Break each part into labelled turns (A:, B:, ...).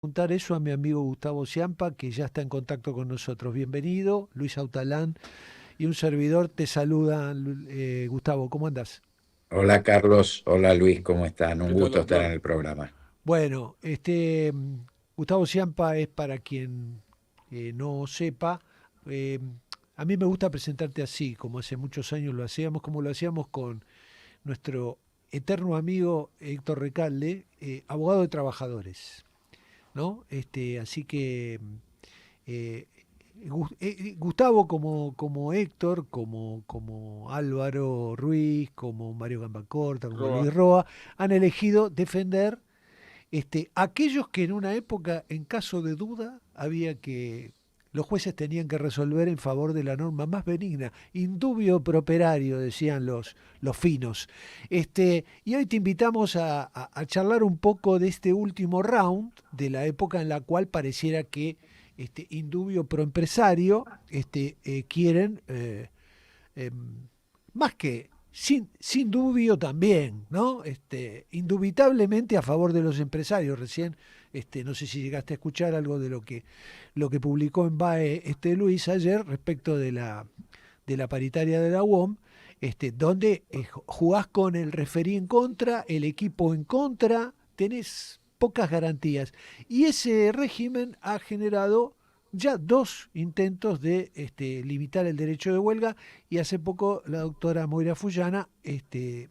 A: Preguntar eso a mi amigo Gustavo Ciampa, que ya está en contacto con nosotros. Bienvenido, Luis Autalán y un servidor te saluda. Gustavo, ¿cómo andás?
B: Hola Carlos, hola Luis, ¿cómo están? Un
C: ¿Qué tal,
B: gusto estar en
C: doctor?
B: el programa.
A: Bueno, Gustavo Ciampa es para quien no sepa. eh, a mí me gusta presentarte así, como hace muchos años lo hacíamos, como lo hacíamos con nuestro eterno amigo Héctor Recalde, abogado de trabajadores, ¿no? Así que eh, Gustavo como Héctor, como Álvaro Ruiz, como Mario Gambacorta, como
C: Roa.
A: Luis Roa, han elegido defender aquellos que en una época, en caso de duda, los jueces tenían que resolver en favor de la norma más benigna, indubio pro operario, decían los finos. Y hoy te invitamos a charlar un poco de este último round, de la época en la cual pareciera que indubio pro empresario quieren eh, más que sin dubio también, ¿no? Indubitablemente a favor de los empresarios. Recién, no sé si llegaste a escuchar algo de lo que publicó en BAE Luis ayer respecto de la paritaria de la UOM, donde jugás con el referí en contra, el equipo en contra, tenés pocas garantías. Y ese régimen ha generado ya dos intentos de limitar el derecho de huelga y hace poco la doctora Moira Fullana eh,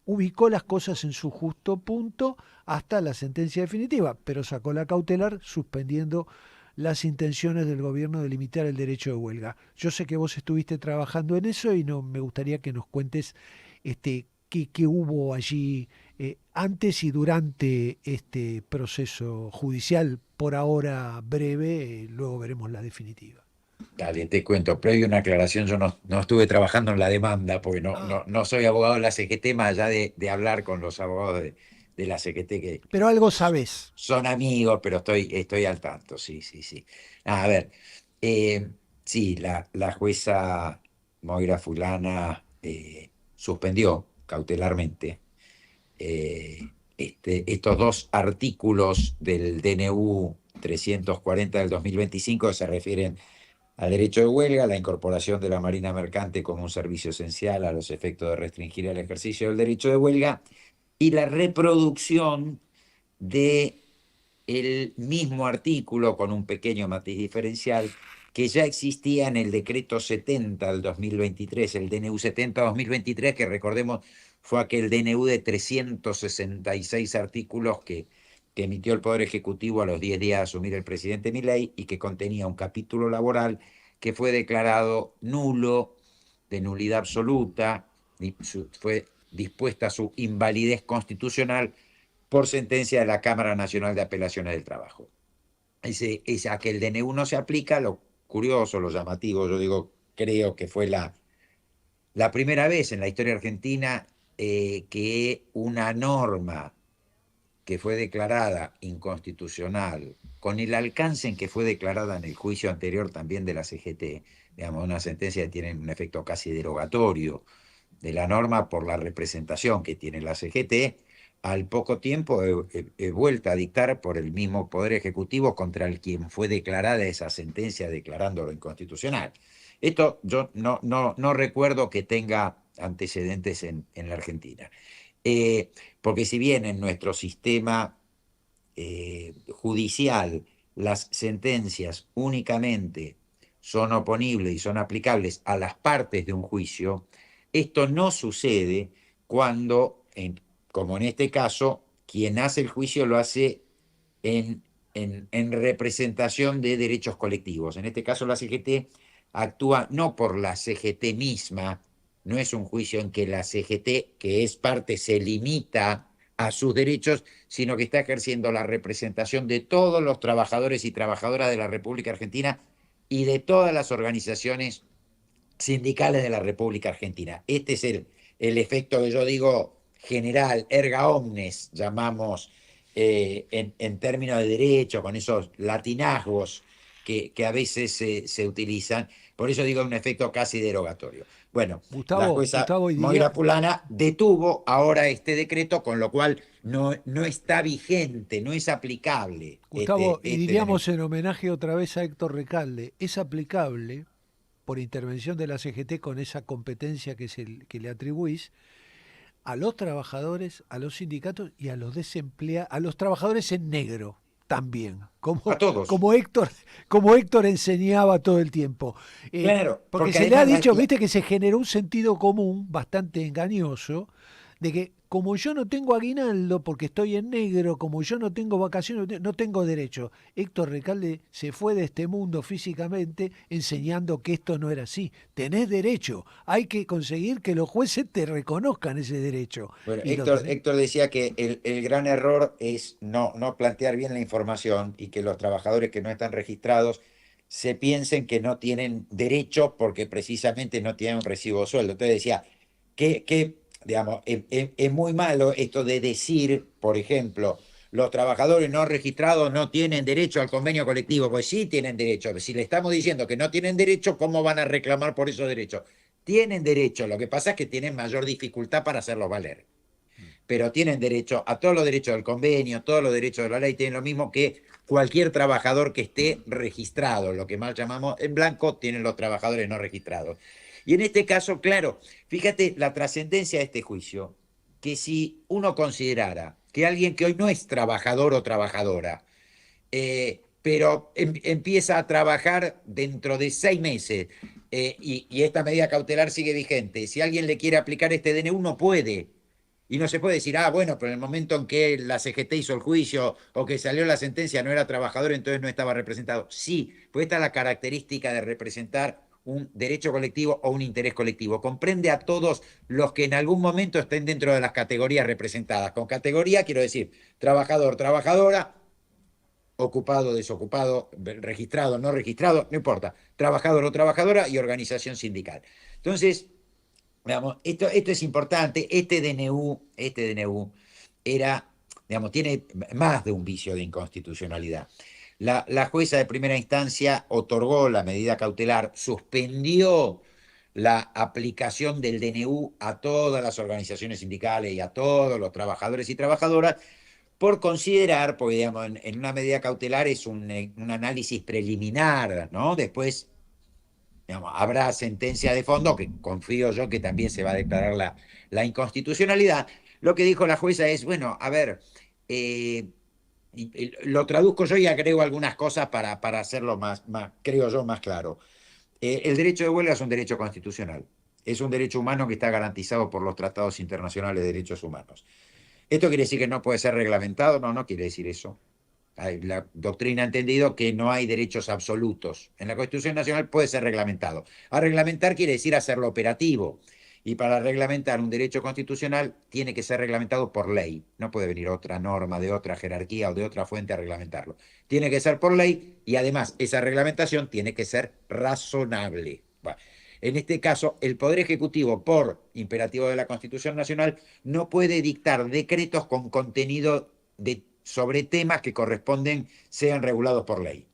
A: ubicó las cosas en su justo punto hasta la sentencia definitiva, pero sacó la cautelar suspendiendo las intenciones del gobierno de limitar el derecho de huelga. Yo sé que vos estuviste trabajando en eso y no me gustaría que nos cuentes qué hubo allí antes y durante este proceso judicial, por ahora breve, luego veremos la definitiva.
B: Dale, te cuento, previo una aclaración, yo no estuve trabajando en la demanda, porque
A: Ah,
B: no soy abogado de la CGT, más allá de hablar con los abogados de la CGT,
A: pero algo sabés.
B: son amigos, pero estoy al tanto, sí, sí, sí. A ver, eh, sí, la jueza Moira Fulana suspendió cautelarmente estos dos artículos del DNU 340 del 2025 que se refieren al derecho de huelga, la incorporación de la Marina Mercante como un servicio esencial a los efectos de restringir el ejercicio del derecho de huelga y la reproducción de el mismo artículo con un pequeño matiz diferencial que ya existía en el decreto 70 del 2023, el DNU 70-2023, que recordemos fue aquel DNU de 366 artículos que emitió el Poder Ejecutivo a los 10 días de asumir el presidente Milei y que contenía un capítulo laboral que fue declarado nulo, de nulidad absoluta, y fue dispuesta su invalidez constitucional por sentencia de la Cámara Nacional de Apelaciones del Trabajo. A que el DNU no se aplica, lo curioso, lo llamativo, yo digo, creo que fue la primera vez en la historia argentina que una norma que fue declarada inconstitucional, con el alcance en que fue declarada en el juicio anterior también de la CGT, digamos, una sentencia que tiene un efecto casi derogatorio de la norma por la representación que tiene la CGT, al poco tiempo he vuelto a dictar por el mismo Poder Ejecutivo contra el quien fue declarada esa sentencia declarándolo inconstitucional. Esto yo no recuerdo que tenga antecedentes en la Argentina. Porque si bien en nuestro sistema judicial las sentencias únicamente son oponibles y son aplicables a las partes de un juicio, esto no sucede cuando, como en este caso, quien hace el juicio lo hace en, en representación de derechos colectivos. En este caso, la CGT actúa no por la CGT misma, no es un juicio en que la CGT, que es parte, se limita a sus derechos, sino que está ejerciendo la representación de todos los trabajadores y trabajadoras de la República Argentina y de todas las organizaciones sindicales de la República Argentina. Este es el efecto que yo digo general, erga omnes, llamamos en términos de derecho, con esos latinazgos que a veces se utilizan. Por eso digo un efecto casi derogatorio. Bueno, la
A: Gustavo,
B: jueza
A: Gustavo, y
B: Moira
A: diría,
B: Pulana detuvo ahora este decreto, con lo cual no está vigente, no es aplicable
A: Gustavo, y
B: este DNU.
A: diríamos en homenaje otra vez a Héctor Recalde, es aplicable por intervención de la CGT con esa competencia que le atribuís a los trabajadores, a los sindicatos y a los desempleados, a los trabajadores en negro también,
B: A todos.
A: como Héctor enseñaba todo el tiempo.
B: Claro,
A: Porque
B: porque
A: se le ha
B: además
A: dicho, viste, que se generó un sentido común bastante engañoso de que como yo no tengo aguinaldo porque estoy en negro, como yo no tengo vacaciones, no tengo derecho. Héctor Recalde se fue de este mundo físicamente enseñando que esto no era así. Tenés derecho, hay que conseguir que los jueces te reconozcan ese derecho.
B: bueno,
A: Y lo tenés.
B: Héctor decía que el gran error es no plantear bien la información y que los trabajadores que no están registrados se piensen que no tienen derecho porque precisamente no tienen un recibo de sueldo. Entonces decía digamos, es muy malo esto de decir, por ejemplo, los trabajadores no registrados no tienen derecho al convenio colectivo. Pues sí tienen derecho. Si le estamos diciendo que no tienen derecho, ¿cómo van a reclamar por esos derechos? Tienen derecho, lo que pasa es que tienen mayor dificultad para hacerlo valer, pero tienen derecho a todos los derechos del convenio, todos los derechos de la ley, tienen lo mismo que cualquier trabajador que esté registrado, lo que más llamamos en blanco, tienen los trabajadores no registrados. Y en este caso, claro, fíjate la trascendencia de este juicio, que si uno considerara que alguien que hoy no es trabajador o trabajadora, pero empieza a trabajar dentro de 6 meses, y esta medida cautelar sigue vigente, si alguien le quiere aplicar este DNU no puede, y no se puede decir, bueno, pero en el momento en que la CGT hizo el juicio o que salió la sentencia no era trabajador, entonces no estaba representado. Sí, pues esta es la característica de representar un derecho colectivo o un interés colectivo. Comprende a todos los que en algún momento estén dentro de las categorías representadas. Con categoría quiero decir trabajador, trabajadora, ocupado, desocupado, registrado, no registrado, no importa. Trabajador o trabajadora y organización sindical. Entonces, digamos, esto es importante. Este DNU era, digamos, tiene más de un vicio de inconstitucionalidad. La jueza de primera instancia otorgó la medida cautelar, suspendió la aplicación del DNU a todas las organizaciones sindicales y a todos los trabajadores y trabajadoras por considerar, porque digamos, en una medida cautelar es un análisis preliminar, ¿no? Después, digamos, habrá sentencia de fondo, que confío yo que también se va a declarar la inconstitucionalidad. Lo que dijo la jueza es, bueno, a ver, lo traduzco yo y agrego algunas cosas para hacerlo creo yo, más claro. El derecho de huelga es un derecho constitucional, es un derecho humano que está garantizado por los tratados internacionales de derechos humanos. ¿Esto quiere decir que no puede ser reglamentado? No, no quiere decir eso. La doctrina ha entendido que no hay derechos absolutos. En la Constitución Nacional puede ser reglamentado. A reglamentar quiere decir hacerlo operativo. Y para reglamentar un derecho constitucional tiene que ser reglamentado por ley. No puede venir otra norma de otra jerarquía o de otra fuente a reglamentarlo. Tiene que ser por ley y además esa reglamentación tiene que ser razonable. Bueno, en este caso, el Poder Ejecutivo, por imperativo de la Constitución Nacional, no puede dictar decretos con contenido sobre temas que corresponden sean regulados por ley,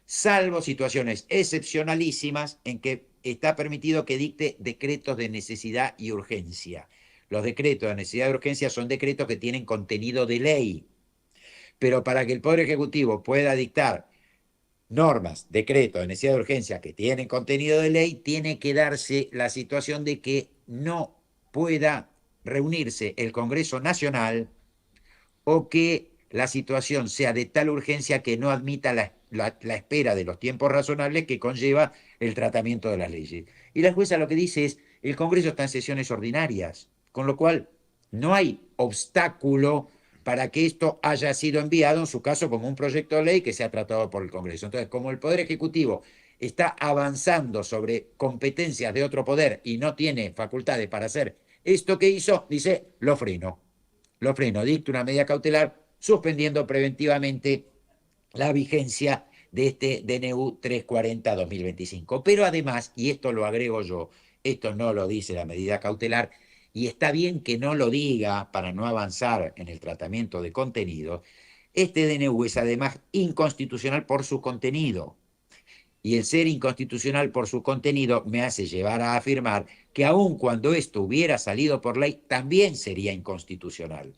B: salvo situaciones excepcionalísimas en que está permitido que dicte decretos de necesidad y urgencia. Los decretos de necesidad y urgencia son decretos que tienen contenido de ley, pero para que el Poder Ejecutivo pueda dictar normas, decretos de necesidad de urgencia que tienen contenido de ley, tiene que darse la situación de que no pueda reunirse el Congreso Nacional o que la situación sea de tal urgencia que no admita la espera de los tiempos razonables que conlleva el tratamiento de las leyes. Y la jueza lo que dice es, el Congreso está en sesiones ordinarias, con lo cual no hay obstáculo para que esto haya sido enviado, en su caso, como un proyecto de ley que sea tratado por el Congreso. Entonces, como el Poder Ejecutivo está avanzando sobre competencias de otro poder y no tiene facultades para hacer esto que hizo, dice, dicta una medida cautelar suspendiendo preventivamente la vigencia de este DNU 340-2025. Pero además, y esto lo agrego yo, esto no lo dice la medida cautelar, y está bien que no lo diga para no avanzar en el tratamiento de contenido, este DNU es además inconstitucional por su contenido. Y el ser inconstitucional por su contenido me hace llevar a afirmar que aun cuando esto hubiera salido por ley, también sería inconstitucional.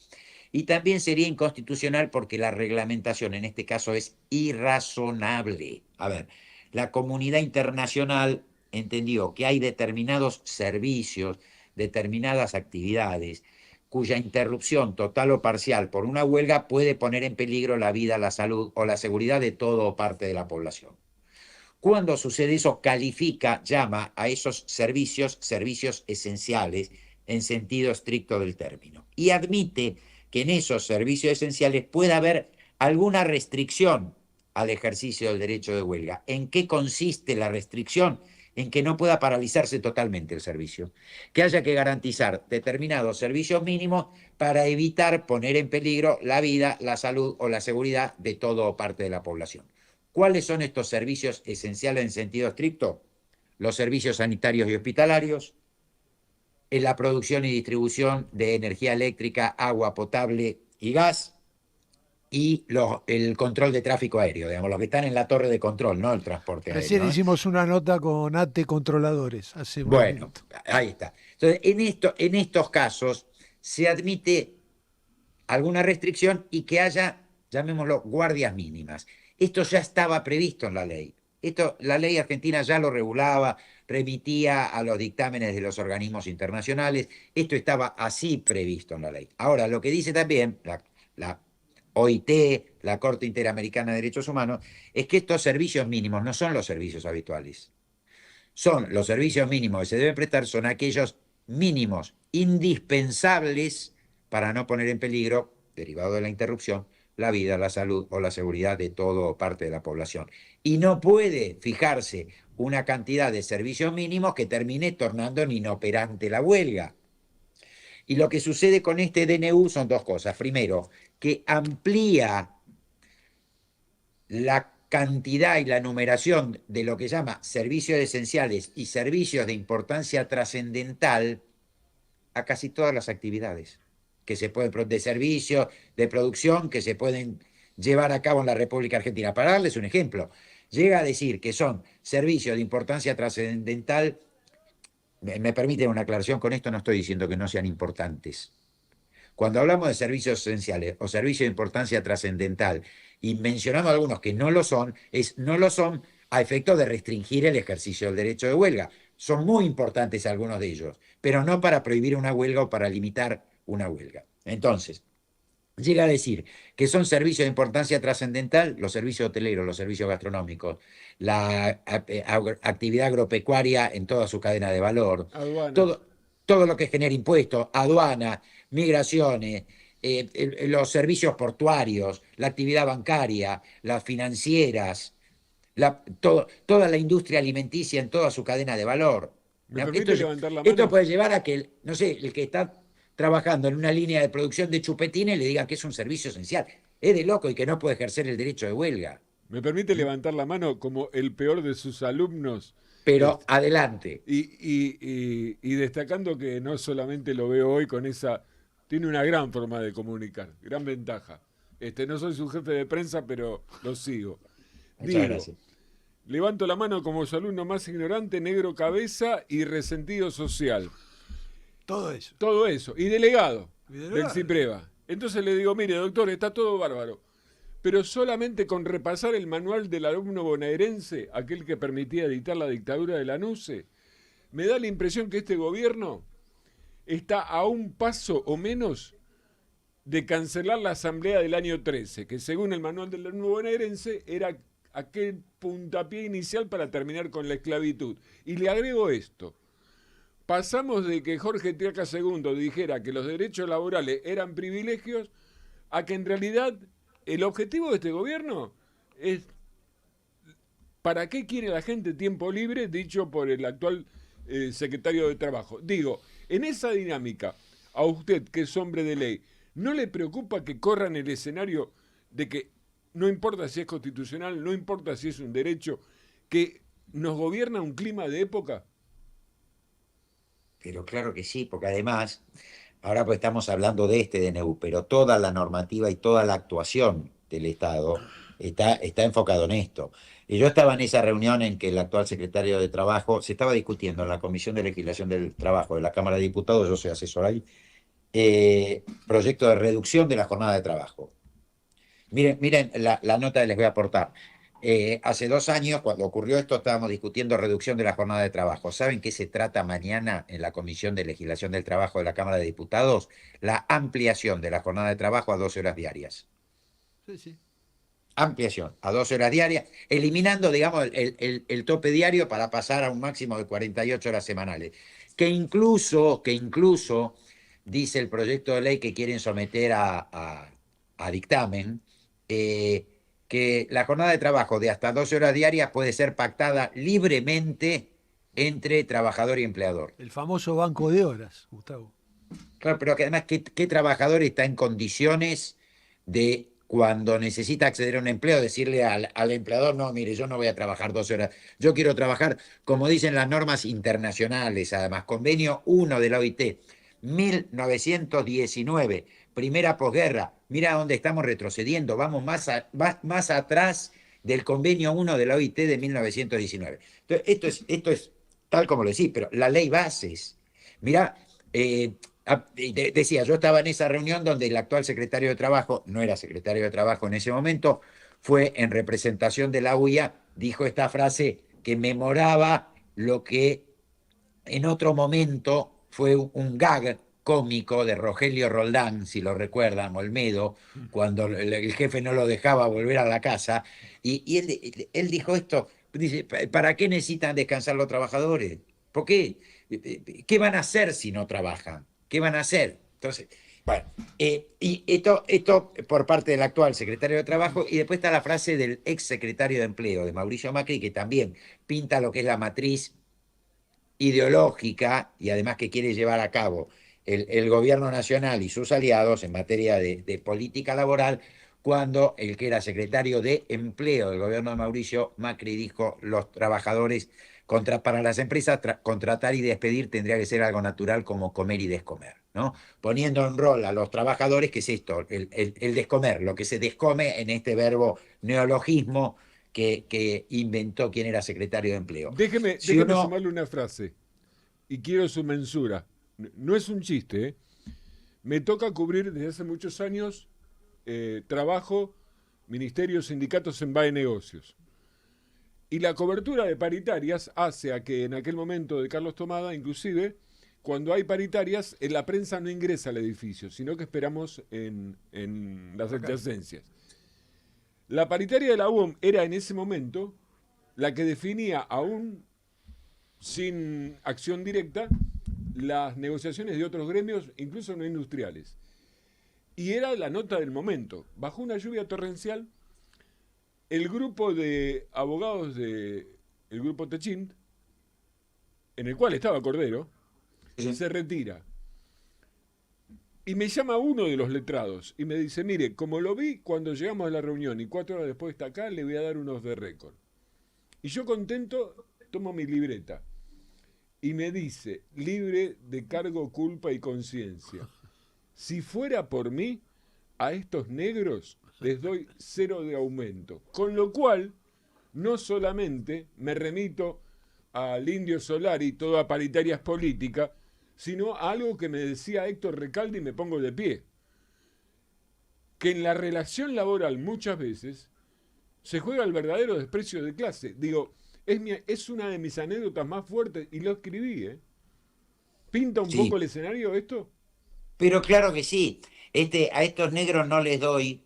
B: Y también sería inconstitucional porque la reglamentación en este caso es irrazonable. A ver, la comunidad internacional entendió que hay determinados servicios, determinadas actividades, cuya interrupción total o parcial por una huelga puede poner en peligro la vida, la salud o la seguridad de todo o parte de la población. Cuando sucede eso, califica, llama a esos servicios servicios esenciales en sentido estricto del término. Y admite que en esos servicios esenciales puede haber alguna restricción al ejercicio del derecho de huelga. ¿En qué consiste la restricción? En que no pueda paralizarse totalmente el servicio, que haya que garantizar determinados servicios mínimos para evitar poner en peligro la vida, la salud o la seguridad de todo o parte de la población. ¿Cuáles son estos servicios esenciales en sentido estricto? Los servicios sanitarios y hospitalarios, en la producción y distribución de energía eléctrica, agua potable y gas, y el control de tráfico aéreo, digamos, los que están en la torre de control, no el transporte
A: Recién
B: aéreo, ¿eh?
A: hicimos una nota con ATE Controladores, hace unos
B: Bueno,
A: minutos.
B: ahí está. Entonces, en estos casos se admite alguna restricción y que haya, llamémoslo, guardias mínimas. Esto ya estaba previsto en la ley. La ley argentina ya lo regulaba, remitía a los dictámenes de los organismos internacionales. Esto estaba así previsto en la ley. Ahora, lo que dice también la OIT, la Corte Interamericana de Derechos Humanos, es que estos servicios mínimos no son los servicios habituales. Son los servicios mínimos que se deben prestar, son aquellos mínimos indispensables para no poner en peligro, derivado de la interrupción, la vida, la salud o la seguridad de todo o parte de la población. Y no puede fijarse una cantidad de servicios mínimos que termine tornando en inoperante la huelga. Y lo que sucede con este DNU son dos cosas. Primero, que amplía la cantidad y la numeración de lo que llama servicios esenciales y servicios de importancia trascendental a casi todas las actividades que se pueden, de servicio, de producción, que se pueden llevar a cabo en la República Argentina. Para darles un ejemplo, llega a decir que son servicios de importancia trascendental. Me permiten una aclaración con esto, no estoy diciendo que no sean importantes. Cuando hablamos de servicios esenciales o servicios de importancia trascendental y mencionamos algunos que no lo son, no lo son a efecto de restringir el ejercicio del derecho de huelga. Son muy importantes algunos de ellos, pero no para prohibir una huelga o para limitar una huelga. Entonces, llega a decir que son servicios de importancia trascendental, los servicios hoteleros, los servicios gastronómicos, la actividad agropecuaria en toda su cadena de valor, todo lo que genera impuestos, aduana, migraciones, los servicios portuarios, la actividad bancaria, las financieras, toda la industria alimenticia en toda su cadena de valor.
C: ¿Me permite levantar la mano?
B: Esto puede llevar a que, no sé, el que está trabajando en una línea de producción de chupetines le digan que es un servicio esencial. Es de loco y que no puede ejercer el derecho de huelga.
C: ¿Me permite levantar la mano como el peor de sus alumnos?
B: Pero adelante.
C: Y destacando que no solamente lo veo hoy con esa... Tiene una gran forma de comunicar, gran ventaja. No soy su jefe de prensa, pero lo sigo.
B: Muchas gracias.
C: Levanto la mano como su alumno más ignorante, negro cabeza y resentido social.
A: Todo eso.
C: Todo eso. Y delegado del CIPREVA. Entonces le digo, mire, doctor, está todo bárbaro. Pero solamente con repasar el manual del alumno bonaerense, aquel que permitía dictar la dictadura de la NUCE, me da la impresión que este gobierno está a un paso o menos de cancelar la asamblea del año 13, que según el manual del alumno bonaerense era aquel puntapié inicial para terminar con la esclavitud. Y le agrego esto. Pasamos de que Jorge Triaca II dijera que los derechos laborales eran privilegios a que en realidad el objetivo de este gobierno es ¿para qué quiere la gente tiempo libre? Dicho por el actual secretario de Trabajo. Digo, en esa dinámica, a usted que es hombre de ley, ¿no le preocupa que corran el escenario de que no importa si es constitucional, no importa si es un derecho, que nos gobierna un clima de época?
B: Pero claro que sí, porque además, ahora pues estamos hablando de este DNU, pero toda la normativa y toda la actuación del Estado está enfocado en esto. Y yo estaba en esa reunión en que el actual secretario de Trabajo se estaba discutiendo en la Comisión de Legislación del Trabajo de la Cámara de Diputados, yo soy asesor ahí, proyecto de reducción de la jornada de trabajo. Miren la nota que les voy a aportar. Hace 2 años, cuando ocurrió esto, estábamos discutiendo reducción de la jornada de trabajo. ¿Saben qué se trata mañana en la Comisión de Legislación del Trabajo de la Cámara de Diputados? La ampliación de la jornada de trabajo a 12 horas diarias.
A: Sí, sí.
B: Ampliación a 12 horas diarias, eliminando, digamos, el tope diario para pasar a un máximo de 48 horas semanales. Que incluso dice el proyecto de ley que quieren someter a dictamen, que la jornada de trabajo de hasta 12 horas diarias puede ser pactada libremente entre trabajador y empleador.
A: El famoso banco de horas, Gustavo.
B: Claro, pero que además, ¿qué trabajador está en condiciones de, cuando necesita acceder a un empleo, decirle al empleador, no, mire, yo no voy a trabajar 12 horas, yo quiero trabajar, como dicen las normas internacionales, además, convenio 1 de la OIT, 1919, primera posguerra, mira dónde estamos retrocediendo, vamos más atrás del convenio 1 de la OIT de 1919. Entonces, esto es tal como lo decís, pero la ley bases. Mira, decía, yo estaba en esa reunión donde el actual secretario de Trabajo, no era secretario de Trabajo en ese momento, fue en representación de la UIA, dijo esta frase que memoraba lo que en otro momento fue un gag cómico de Rogelio Roldán, si lo recuerdan, Olmedo, cuando el jefe no lo dejaba volver a la casa, y él dijo esto, dice, ¿para qué necesitan descansar los trabajadores? ¿Por qué? ¿Qué van a hacer si no trabajan? ¿Qué van a hacer? Entonces, bueno, y esto por parte del actual secretario de Trabajo, y después está la frase del ex secretario de Empleo, de Mauricio Macri, que también pinta lo que es la matriz ideológica y además que quiere llevar a cabo el gobierno nacional y sus aliados en materia de política laboral, cuando el que era secretario de Empleo del gobierno de Mauricio Macri dijo, los trabajadores, para las empresas, contratar y despedir tendría que ser algo natural como comer y descomer, ¿no? Poniendo en rol a los trabajadores, que es esto, el descomer, lo que se descome en este verbo neologismo que inventó quien era secretario de Empleo.
C: Déjeme sumarle una frase, y quiero su mensura. No es un chiste, ¿eh? Me toca cubrir desde hace muchos años trabajo, ministerios, sindicatos en BAE Negocios. Y la cobertura de paritarias hace a que en aquel momento de Carlos Tomada, inclusive, cuando hay paritarias, la prensa no ingresa al edificio, sino que esperamos en las adyacencias. La paritaria de la UOM era en ese momento la que definía, aún sin acción directa, las negociaciones de otros gremios, incluso no industriales. Y era la nota del momento. Bajo una lluvia torrencial, el grupo de abogados del grupo Techint, en el cual estaba Cordero, se retira. Y me llama uno de los letrados y me dice, mire, como lo vi cuando llegamos a la reunión y 4 horas después está acá, le voy a dar unos de récord. Y yo contento tomo mi libreta y me dice, libre de cargo, culpa y conciencia, si fuera por mí, a estos negros les doy 0 de aumento. Con lo cual, no solamente me remito al Indio Solari, toda paritarias políticas, sino a algo que me decía Héctor Recalde y me pongo de pie. Que en la relación laboral muchas veces se juega el verdadero desprecio de clase. Digo, es una de mis anécdotas más fuertes y lo escribí, ¿eh? ¿Pinta un poco el escenario esto?
B: Pero claro que sí. A estos negros no les doy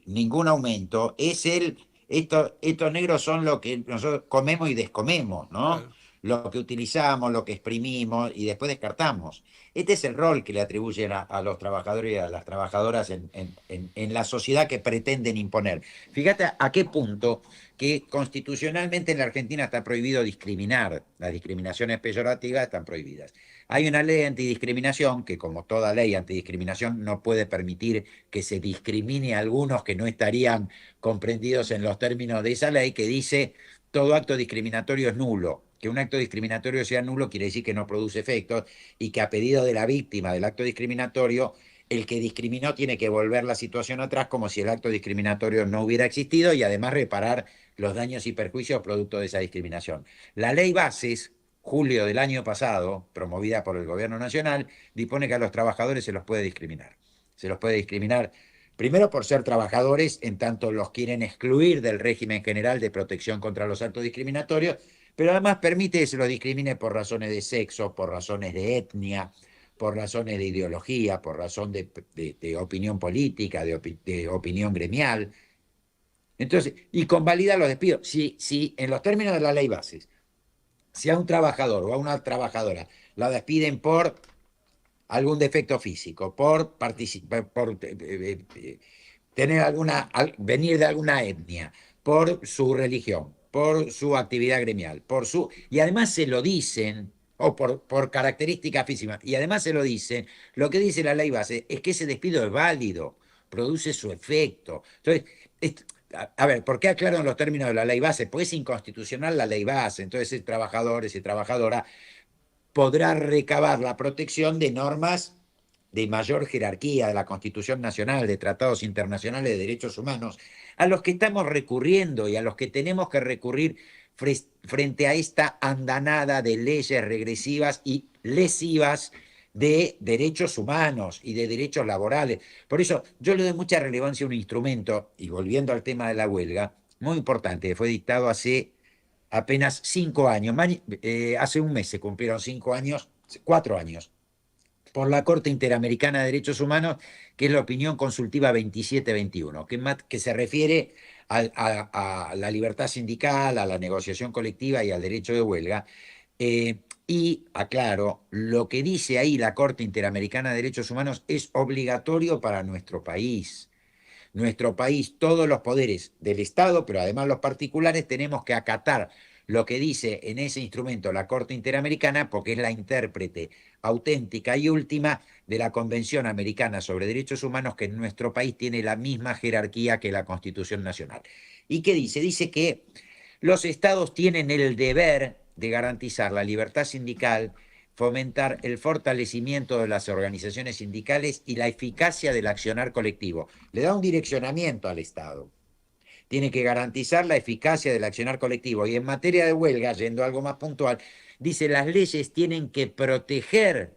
B: ningún aumento. Estos negros son lo que nosotros comemos y descomemos, ¿no?
A: Claro.
B: Lo que utilizamos, lo que exprimimos y después descartamos. Este es el rol que le atribuyen a los trabajadores y a las trabajadoras en la sociedad que pretenden imponer. Fíjate a qué punto que constitucionalmente en la Argentina está prohibido discriminar. Las discriminaciones peyorativas están prohibidas. Hay una ley antidiscriminación que, como toda ley antidiscriminación, no puede permitir que se discrimine a algunos que no estarían comprendidos en los términos de esa ley, que dice todo acto discriminatorio es nulo. Que un acto discriminatorio sea nulo quiere decir que no produce efectos y que a pedido de la víctima del acto discriminatorio el que discriminó tiene que volver la situación atrás como si el acto discriminatorio no hubiera existido y además reparar los daños y perjuicios producto de esa discriminación. La ley Bases, julio del año pasado, promovida por el gobierno nacional, dispone que a los trabajadores se los puede discriminar. Se los puede discriminar primero por ser trabajadores, en tanto los quieren excluir del régimen general de protección contra los actos discriminatorios, pero además permite que se los discrimine por razones de sexo, por razones de etnia, por razones de ideología, por razón de opinión política, de opinión gremial. Entonces, y convalida los despidos. Si en los términos de la ley Bases, si a un trabajador o a una trabajadora la despiden por algún defecto físico, por tener venir de alguna etnia, por su religión, por su actividad gremial, y además se lo dicen, o por características físicas, y además se lo dicen, lo que dice la ley Base es que ese despido es válido, produce su efecto. Entonces, a ver, ¿por qué aclaran los términos de la ley Base? Pues es inconstitucional la ley Base, entonces ese trabajador, esa trabajadora podrá recabar la protección de normas de mayor jerarquía, de la Constitución Nacional, de tratados internacionales de derechos humanos, a los que estamos recurriendo y a los que tenemos que recurrir frente a esta andanada de leyes regresivas y lesivas de derechos humanos y de derechos laborales. Por eso yo le doy mucha relevancia a un instrumento, y volviendo al tema de la huelga, muy importante, que fue dictado hace apenas 5 años, hace un mes se cumplieron 5 años, 4 años, por la Corte Interamericana de Derechos Humanos, que es la opinión consultiva 2721, que se refiere a la libertad sindical, a la negociación colectiva y al derecho de huelga. Y aclaro, lo que dice ahí la Corte Interamericana de Derechos Humanos es obligatorio para nuestro país. Nuestro país, todos los poderes del Estado, pero además los particulares, tenemos que acatar lo que dice en ese instrumento la Corte Interamericana, porque es la intérprete auténtica y última de la Convención Americana sobre Derechos Humanos, que en nuestro país tiene la misma jerarquía que la Constitución Nacional. ¿Y qué dice? Dice que los estados tienen el deber de garantizar la libertad sindical, fomentar el fortalecimiento de las organizaciones sindicales y la eficacia del accionar colectivo. Le da un direccionamiento al Estado. Tiene que garantizar la eficacia del accionar colectivo. Y en materia de huelga, yendo a algo más puntual, dice las leyes tienen que proteger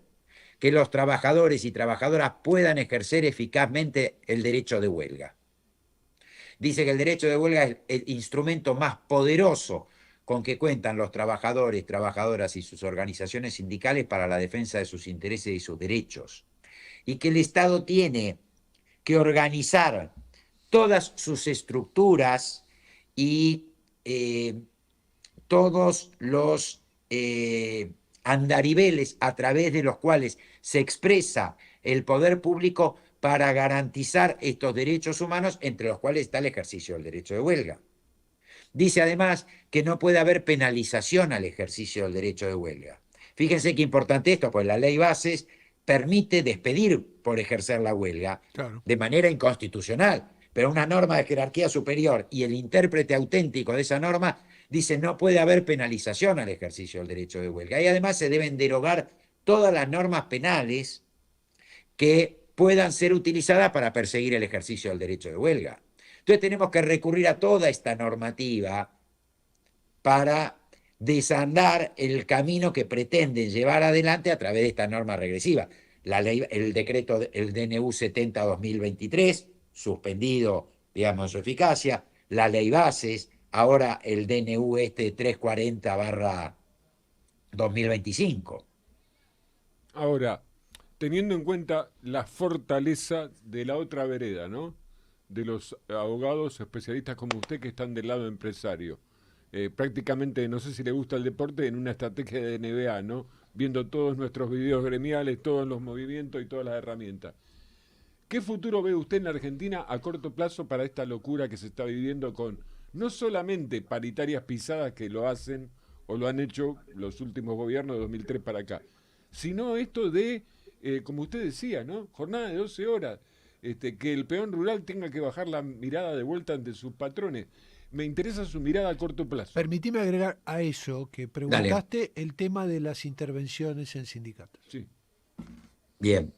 B: que los trabajadores y trabajadoras puedan ejercer eficazmente el derecho de huelga. Dice que el derecho de huelga es el instrumento más poderoso con que cuentan los trabajadores, trabajadoras y sus organizaciones sindicales para la defensa de sus intereses y sus derechos. Y que el Estado tiene que organizar todas sus estructuras y todos los andariveles a través de los cuales se expresa el poder público para garantizar estos derechos humanos, entre los cuales está el ejercicio del derecho de huelga. Dice además que no puede haber penalización al ejercicio del derecho de huelga. Fíjense qué importante esto, pues la ley Bases permite despedir por ejercer la huelga, claro, de manera inconstitucional, pero una norma de jerarquía superior y el intérprete auténtico de esa norma dice no puede haber penalización al ejercicio del derecho de huelga. Y además se deben derogar todas las normas penales que puedan ser utilizadas para perseguir el ejercicio del derecho de huelga. Entonces tenemos que recurrir a toda esta normativa para desandar el camino que pretenden llevar adelante a través de esta norma regresiva. La ley, el decreto, el DNU 70-2023, suspendido, digamos, su eficacia, la ley Bases, ahora el DNU 340/2025.
C: Ahora, teniendo en cuenta la fortaleza de la otra vereda, ¿no? De los abogados especialistas como usted que están del lado empresario. Prácticamente, no sé si le gusta el deporte, en una estrategia de NBA, ¿no? Viendo todos nuestros videos gremiales, todos los movimientos y todas las herramientas. ¿Qué futuro ve usted en la Argentina a corto plazo para esta locura que se está viviendo con no solamente paritarias pisadas que lo hacen o lo han hecho los últimos gobiernos de 2003 para acá, sino esto de, como usted decía, ¿no? Jornada de 12 horas. Que el peón rural tenga que bajar la mirada de vuelta ante sus patrones. Me interesa su mirada a corto plazo.
A: Permitime agregar a eso que preguntaste. Dale. El tema de las intervenciones en sindicatos.
C: Sí.
B: Bien.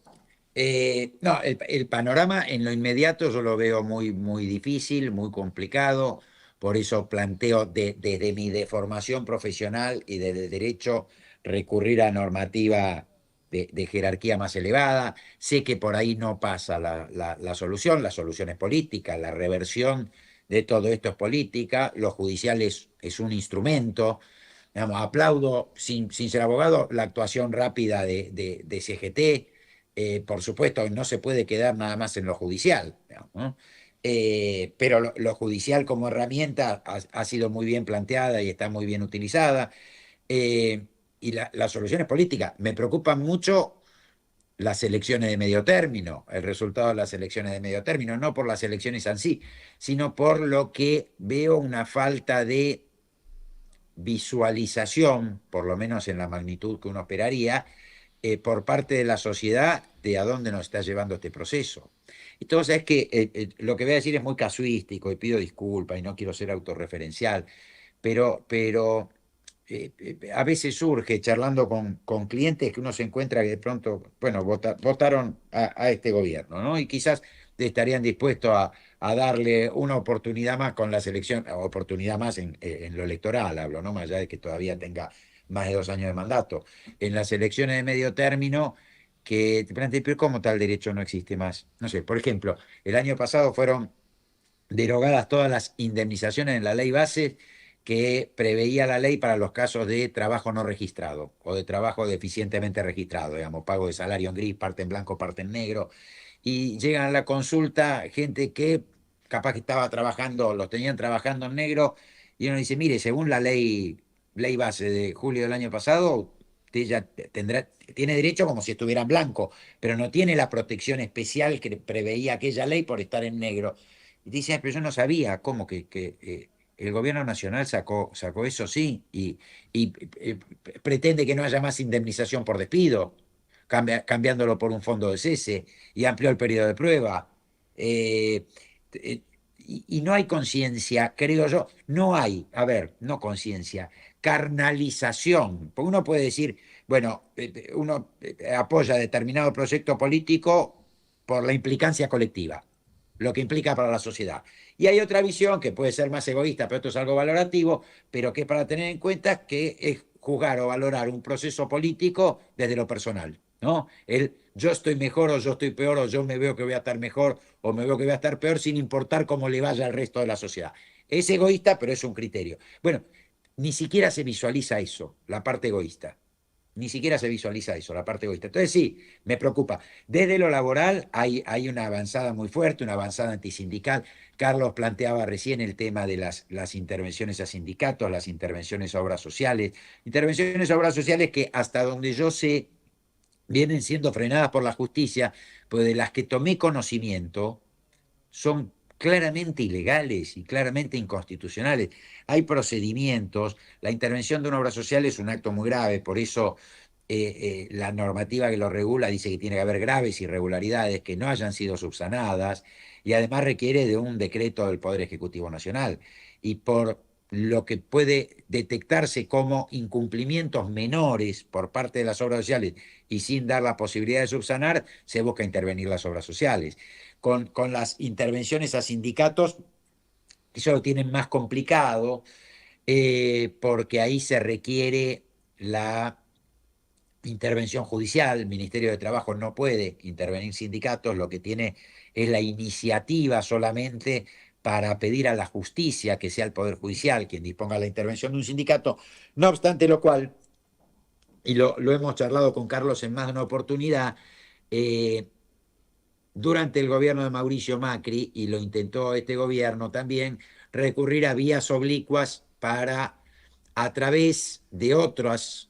B: No, el panorama en lo inmediato yo lo veo muy, muy difícil, muy complicado. Por eso planteo desde mi deformación profesional y desde derecho recurrir a normativa de jerarquía más elevada. Sé que por ahí no pasa la solución es política, la reversión de todo esto es política, lo judicial es un instrumento. Digamos, aplaudo, sin ser abogado, la actuación rápida de CGT. Por supuesto, no se puede quedar nada más en lo judicial, digamos, ¿no? Pero lo judicial como herramienta ha sido muy bien planteada y está muy bien utilizada. Y la solución es política. Me preocupan mucho las elecciones de medio término, el resultado de las elecciones de medio término, no por las elecciones en sí, sino por lo que veo una falta de visualización, por lo menos en la magnitud que uno esperaría, por parte de la sociedad de a dónde nos está llevando este proceso. Entonces es que lo que voy a decir es muy casuístico y pido disculpas y no quiero ser autorreferencial, pero a veces surge charlando con clientes que uno se encuentra que de pronto, bueno, votaron a este gobierno, ¿no? Y quizás estarían dispuestos a darle una oportunidad más con la selección, oportunidad más en lo electoral, hablo, ¿no? Más allá de que todavía tenga más de 2 años de mandato. En las elecciones de medio término, que te planteé, pero ¿cómo tal derecho no existe más? No sé, por ejemplo, el año pasado fueron derogadas todas las indemnizaciones en la ley base que preveía la ley para los casos de trabajo no registrado o de trabajo deficientemente registrado, digamos, pago de salario en gris, parte en blanco, parte en negro. Y llegan a la consulta gente que capaz que estaba trabajando, los tenían trabajando en negro, y uno dice, mire, según la ley base de julio del año pasado, usted ya tiene derecho como si estuviera en blanco, pero no tiene la protección especial que preveía aquella ley por estar en negro. Y dice, "Ay, pero yo no sabía cómo que el gobierno nacional sacó eso, sí, y pretende que no haya más indemnización por despido, cambiándolo por un fondo de cese, y amplió el periodo de prueba. Eh, y no hay conciencia, creo yo, no hay, a ver, no conciencia, carnalización. Porque uno puede decir, bueno, uno apoya determinado proyecto político por la implicancia colectiva, lo que implica para la sociedad. Y hay otra visión que puede ser más egoísta, pero esto es algo valorativo, pero que es para tener en cuenta que es juzgar o valorar un proceso político desde lo personal, ¿no? El yo estoy mejor o yo estoy peor o yo me veo que voy a estar mejor o me veo que voy a estar peor sin importar cómo le vaya al resto de la sociedad. Es egoísta, pero es un criterio. Bueno, ni siquiera se visualiza eso, la parte egoísta. Ni siquiera se visualiza eso, la parte egoísta. Entonces sí, me preocupa. Desde lo laboral hay una avanzada muy fuerte, una avanzada antisindical. Carlos planteaba recién el tema de las intervenciones a sindicatos, las intervenciones a obras sociales. Intervenciones a obras sociales que hasta donde yo sé vienen siendo frenadas por la justicia, pues de las que tomé conocimiento son claramente ilegales y claramente inconstitucionales. Hay procedimientos, la intervención de una obra social es un acto muy grave, por eso la normativa que lo regula dice que tiene que haber graves irregularidades que no hayan sido subsanadas y además requiere de un decreto del Poder Ejecutivo Nacional. Y por lo que puede detectarse como incumplimientos menores por parte de las obras sociales y sin dar la posibilidad de subsanar, se busca intervenir las obras sociales. Con las intervenciones a sindicatos, eso lo tienen más complicado, porque ahí se requiere la intervención judicial. El Ministerio de Trabajo no puede intervenir sindicatos, lo que tiene es la iniciativa solamente para pedir a la justicia que sea el Poder Judicial quien disponga la intervención de un sindicato, no obstante lo cual, y lo hemos charlado con Carlos en más de una oportunidad, durante el gobierno de Mauricio Macri, y lo intentó este gobierno también, recurrir a vías oblicuas para, a través de otros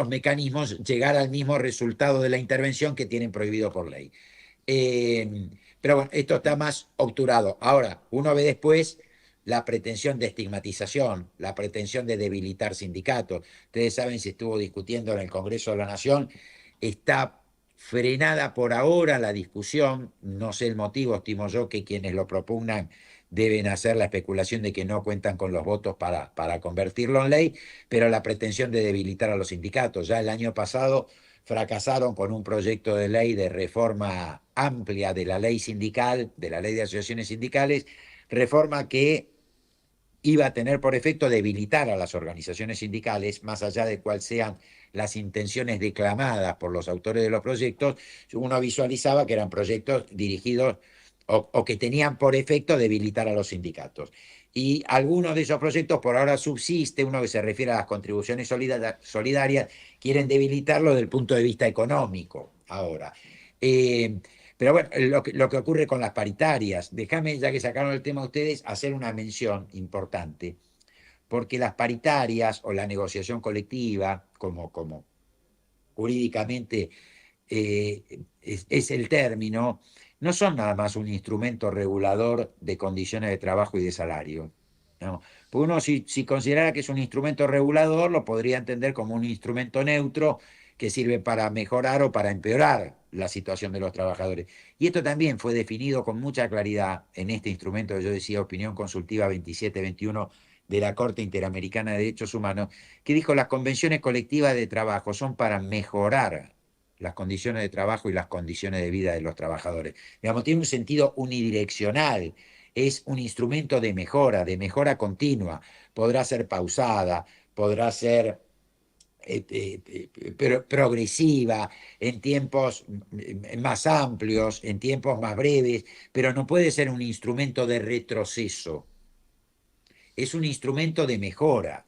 B: mecanismos, llegar al mismo resultado de la intervención que tienen prohibido por ley. Pero bueno, esto está más obturado. Ahora, uno ve después la pretensión de estigmatización, la pretensión de debilitar sindicatos. Ustedes saben, se estuvo discutiendo en el Congreso de la Nación, está frenada por ahora la discusión, no sé el motivo, estimo yo que quienes lo propugnan deben hacer la especulación de que no cuentan con los votos para convertirlo en ley, pero la pretensión de debilitar a los sindicatos. Ya el año pasado fracasaron con un proyecto de ley de reforma amplia de la ley sindical, de la ley de asociaciones sindicales, reforma que iba a tener por efecto debilitar a las organizaciones sindicales, más allá de cuáles sean las intenciones declamadas por los autores de los proyectos. Uno visualizaba que eran proyectos dirigidos o que tenían por efecto debilitar a los sindicatos. Y algunos de esos proyectos por ahora subsiste, uno que se refiere a las contribuciones solidarias, quieren debilitarlo desde el punto de vista económico ahora. Pero bueno, lo que ocurre con las paritarias, déjame, ya que sacaron el tema ustedes, hacer una mención importante, porque las paritarias o la negociación colectiva, como jurídicamente es el término, no son nada más un instrumento regulador de condiciones de trabajo y de salario, ¿no? Porque uno, si considerara que es un instrumento regulador, lo podría entender como un instrumento neutro que sirve para mejorar o para empeorar la situación de los trabajadores. Y esto también fue definido con mucha claridad en este instrumento que yo decía, Opinión Consultiva 2721 de la Corte Interamericana de Derechos Humanos, que dijo: las convenciones colectivas de trabajo son para mejorar las condiciones de trabajo y las condiciones de vida de los trabajadores. Digamos, tiene un sentido unidireccional, es un instrumento de mejora continua. Podrá ser pausada, podrá ser progresiva, en tiempos más amplios, en tiempos más breves, pero no puede ser un instrumento de retroceso. Es un instrumento de mejora.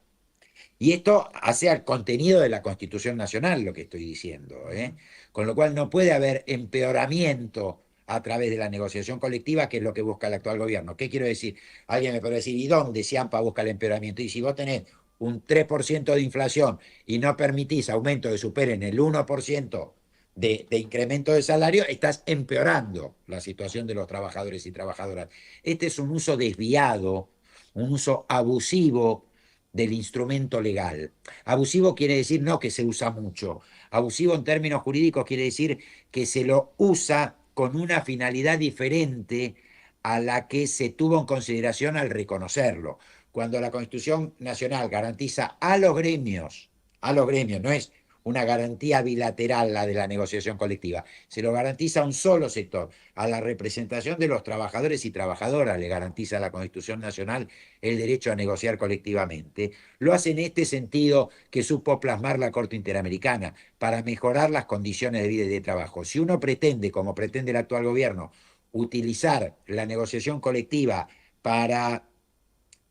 B: Y esto hace al contenido de la Constitución Nacional lo que estoy diciendo, ¿eh? Con lo cual no puede haber empeoramiento a través de la negociación colectiva, que es lo que busca el actual gobierno. ¿Qué quiero decir? Alguien me puede decir, ¿y dónde Ciampa busca el empeoramiento? Y si vos tenés un 3% de inflación y no permitís aumentos que superen el 1% de incremento de salario, estás empeorando la situación de los trabajadores y trabajadoras. Este es un uso desviado, un uso abusivo del instrumento legal. Abusivo quiere decir no que se usa mucho. Abusivo en términos jurídicos quiere decir que se lo usa con una finalidad diferente a la que se tuvo en consideración al reconocerlo. Cuando la Constitución Nacional garantiza a los gremios, no es una garantía bilateral la de la negociación colectiva, se lo garantiza a un solo sector, a la representación de los trabajadores y trabajadoras le garantiza la Constitución Nacional el derecho a negociar colectivamente. Lo hace en este sentido que supo plasmar la Corte Interamericana, para mejorar las condiciones de vida y de trabajo. Si uno pretende, como pretende el actual gobierno, utilizar la negociación colectiva para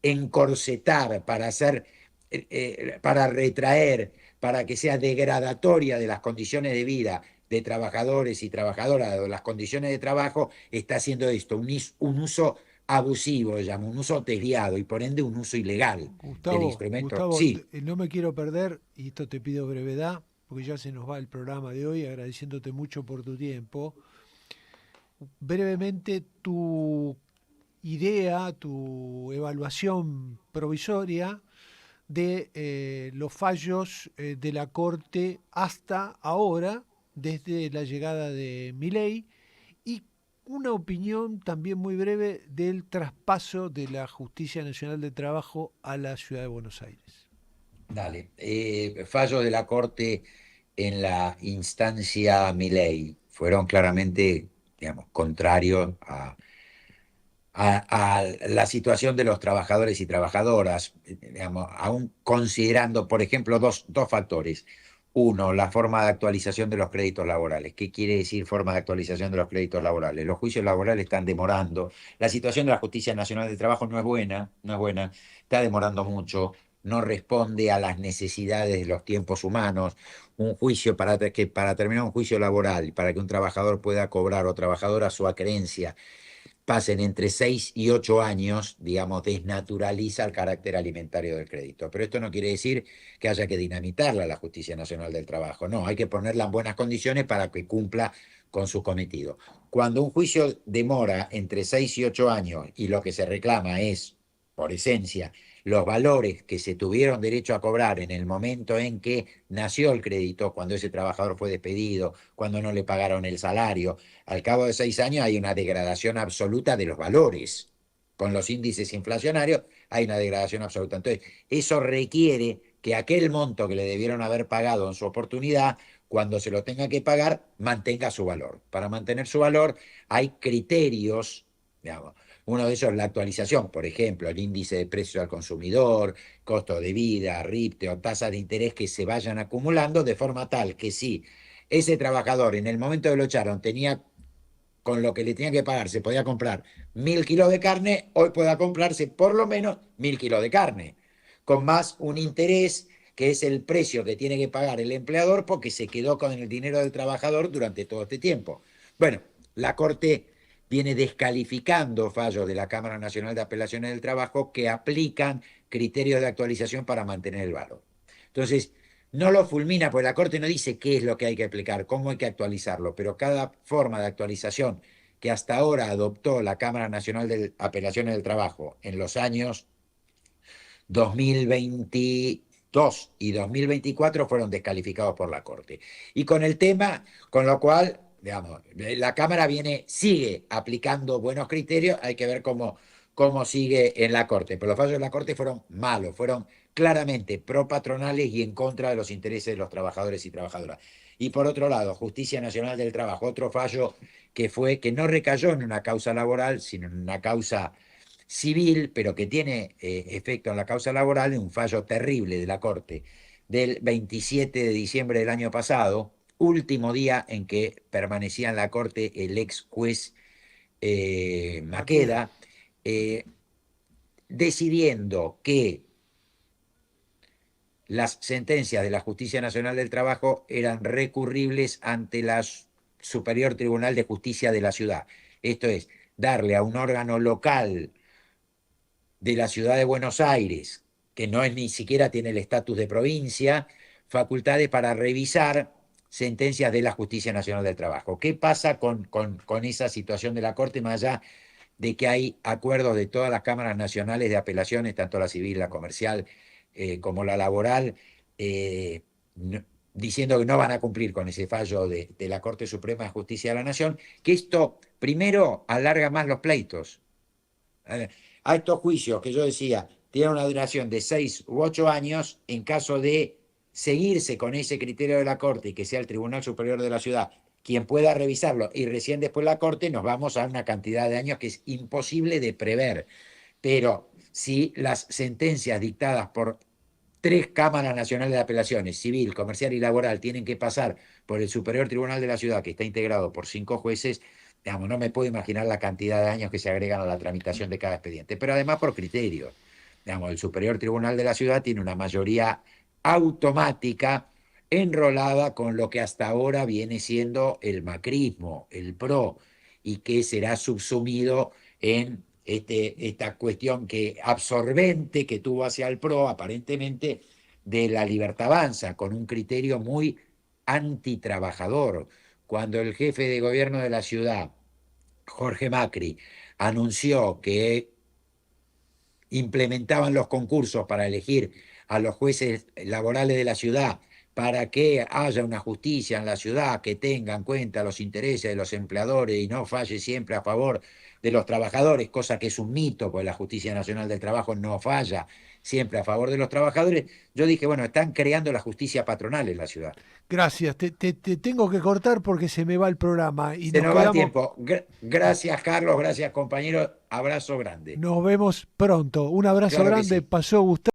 B: encorsetar, para hacer, para retraer, para que sea degradatoria de las condiciones de vida de trabajadores y trabajadoras, o las condiciones de trabajo, está haciendo esto, un uso abusivo, un uso desviado y por ende un uso ilegal del instrumento.
A: Gustavo,
B: Sí.
A: no me quiero perder, y esto te pido brevedad, porque ya se nos va el programa de hoy, agradeciéndote mucho por tu tiempo. Brevemente, tu idea, tu evaluación provisoria de los fallos de la Corte hasta ahora, desde la llegada de Milei, y una opinión también muy breve del traspaso de la Justicia Nacional de Trabajo a la Ciudad de Buenos Aires.
B: Dale. Fallos de la Corte en la instancia Milei fueron claramente, digamos, contrarios a la situación de los trabajadores y trabajadoras, digamos, aún considerando, por ejemplo, dos factores. Uno, la forma de actualización de los créditos laborales. ¿Qué quiere decir forma de actualización de los créditos laborales? Los juicios laborales están demorando. La situación de la Justicia Nacional de Trabajo no es buena, está demorando mucho, no responde a las necesidades de los tiempos humanos. Un juicio, para terminar un juicio laboral y para que un trabajador pueda cobrar o trabajadora su acreencia, pasen entre 6 y 8 años, digamos, desnaturaliza el carácter alimentario del crédito. Pero esto no quiere decir que haya que dinamitarla la Justicia Nacional del Trabajo. No, hay que ponerla en buenas condiciones para que cumpla con su cometido. Cuando un juicio demora entre 6 y 8 años y lo que se reclama es, por esencia, los valores que se tuvieron derecho a cobrar en el momento en que nació el crédito, cuando ese trabajador fue despedido, cuando no le pagaron el salario, al cabo de 6 años hay una degradación absoluta de los valores. Con los índices inflacionarios hay una degradación absoluta. Entonces, eso requiere que aquel monto que le debieron haber pagado en su oportunidad cuando se lo tenga que pagar, mantenga su valor. Para mantener su valor hay criterios, digamos. Uno de ellos es la actualización, por ejemplo, el índice de precios al consumidor, costo de vida, RIPTE o tasas de interés que se vayan acumulando de forma tal que si ese trabajador en el momento que lo echaron tenía, con lo que le tenía que pagar, se podía comprar 1.000 kilos de carne, hoy pueda comprarse por lo menos 1.000 kilos de carne, con más un interés que es el precio que tiene que pagar el empleador porque se quedó con el dinero del trabajador durante todo este tiempo. Bueno, la Corte viene descalificando fallos de la Cámara Nacional de Apelaciones del Trabajo que aplican criterios de actualización para mantener el valor. Entonces, no lo fulmina, porque la Corte no dice qué es lo que hay que aplicar, cómo hay que actualizarlo, pero cada forma de actualización que hasta ahora adoptó la Cámara Nacional de Apelaciones del Trabajo en los años 2022 y 2024 fueron descalificados por la Corte. Y con el tema, con lo cual, digamos, la Cámara sigue aplicando buenos criterios, hay que ver cómo sigue en la Corte. Pero los fallos de la Corte fueron malos, fueron claramente propatronales y en contra de los intereses de los trabajadores y trabajadoras. Y por otro lado, Justicia Nacional del Trabajo, otro fallo que no recayó en una causa laboral, sino en una causa civil, pero que tiene efecto en la causa laboral, en un fallo terrible de la Corte del 27 de diciembre del año pasado, último día en que permanecía en la Corte el ex juez Maqueda, decidiendo que las sentencias de la Justicia Nacional del Trabajo eran recurribles ante la Superior Tribunal de Justicia de la ciudad. Esto es, darle a un órgano local de la ciudad de Buenos Aires, que no es ni siquiera tiene el estatus de provincia, facultades para revisar sentencias de la Justicia Nacional del Trabajo. ¿Qué pasa con esa situación de la Corte, más allá de que hay acuerdos de todas las cámaras nacionales de apelaciones, tanto la civil, la comercial, como la laboral, diciendo que no van a cumplir con ese fallo de la Corte Suprema de Justicia de la Nación, que esto primero alarga más los pleitos? A estos juicios que yo decía tienen una duración de 6 u 8 años, en caso de seguirse con ese criterio de la Corte y que sea el Tribunal Superior de la Ciudad quien pueda revisarlo y recién después la Corte, nos vamos a una cantidad de años que es imposible de prever. Pero si las sentencias dictadas por 3 cámaras nacionales de apelaciones, civil, comercial y laboral, tienen que pasar por el Superior Tribunal de la Ciudad, que está integrado por 5 jueces, digamos, no me puedo imaginar la cantidad de años que se agregan a la tramitación de cada expediente, pero además por criterio. Digamos, el Superior Tribunal de la Ciudad tiene una mayoría automática enrolada con lo que hasta ahora viene siendo el macrismo, el PRO, y que será subsumido en esta cuestión absorbente que tuvo hacia el PRO, aparentemente, de la Libertad Avanza, con un criterio muy antitrabajador. Cuando el jefe de gobierno de la ciudad, Jorge Macri, anunció que implementaban los concursos para elegir a los jueces laborales de la ciudad para que haya una justicia en la ciudad que tenga en cuenta los intereses de los empleadores y no falle siempre a favor de los trabajadores, cosa que es un mito, porque la Justicia Nacional del Trabajo no falla siempre a favor de los trabajadores. Yo dije, bueno, están creando la justicia patronal en la ciudad.
A: Gracias, te tengo que cortar porque se me va el programa. Y
B: Se nos va el
A: quedamos...
B: tiempo. Gracias, Carlos, gracias, compañero. Abrazo grande.
A: Nos vemos pronto. Un abrazo
B: Claro que
A: grande.
B: sí.
A: Pasó Gustavo.